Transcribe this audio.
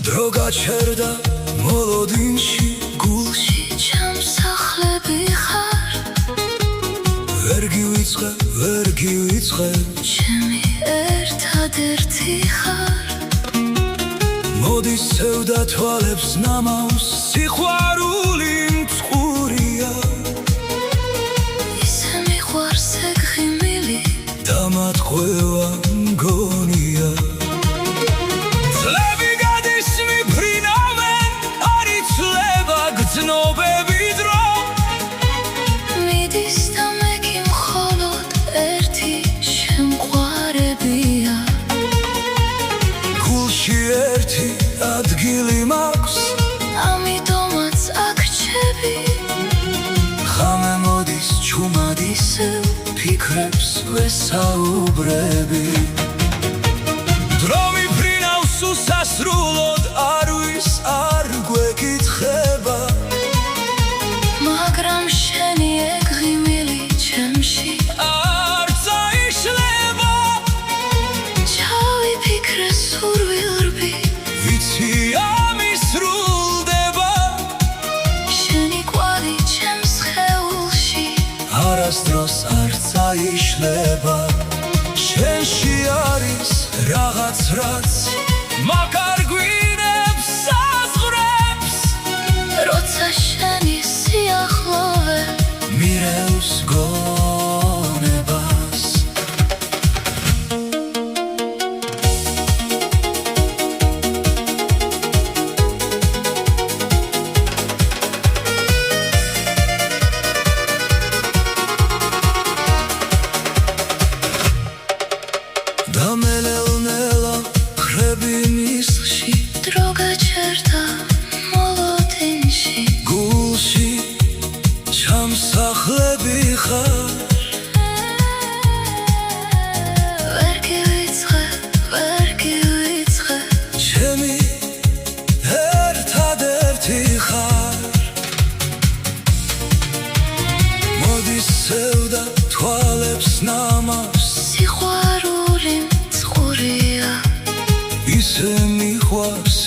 დრო გაჩერდა მოლოდინში გულში ჩამსახლები ხარ ვერ გივიწყე ჩემი ერთადერთი ხარ მოდის სევდა თვალებს ნამავს სიყვარული მწყურია ისე მიყვარს ეგრიმილი დამატყვევა მგონია წლები გადის მიფრინავენ არ იცვლება გრძნობები დრო მიდის და მე კი მხოლოდ ერთი შემყვარებია გულში ერთი ადგილი მაქვს ამიტომაც აქ რჩები ხამე მოდის ჩუმად ისევ ფიქრებს ვესაუბრები დრო მიფრინავს უსასრულოდ არვის არ გვეკითხება მაგრამ შენი ეგრიმილი ჩემში არ წაიშლება ჩავიფიქრე სურვილრბი ვიცი ამის სრულდება შენი კვალი ჩემს სხეულში არასდროს არ წაიშლება შენში არის რაღაც რაც მაკარგვინებს საზღვრებს როცა შენი სიახლოვე მირევს გონებას დამელელნელა ხრები ნისლში დრო გაჩერდა მოლოდინში გულში ჩამსახლები ხარ ვერ გივიწყე ჩემი ერთადერთი ხარ მოდის სევდა თვალებს ნამავს სიყვარული მწყურია ისე მიყვარს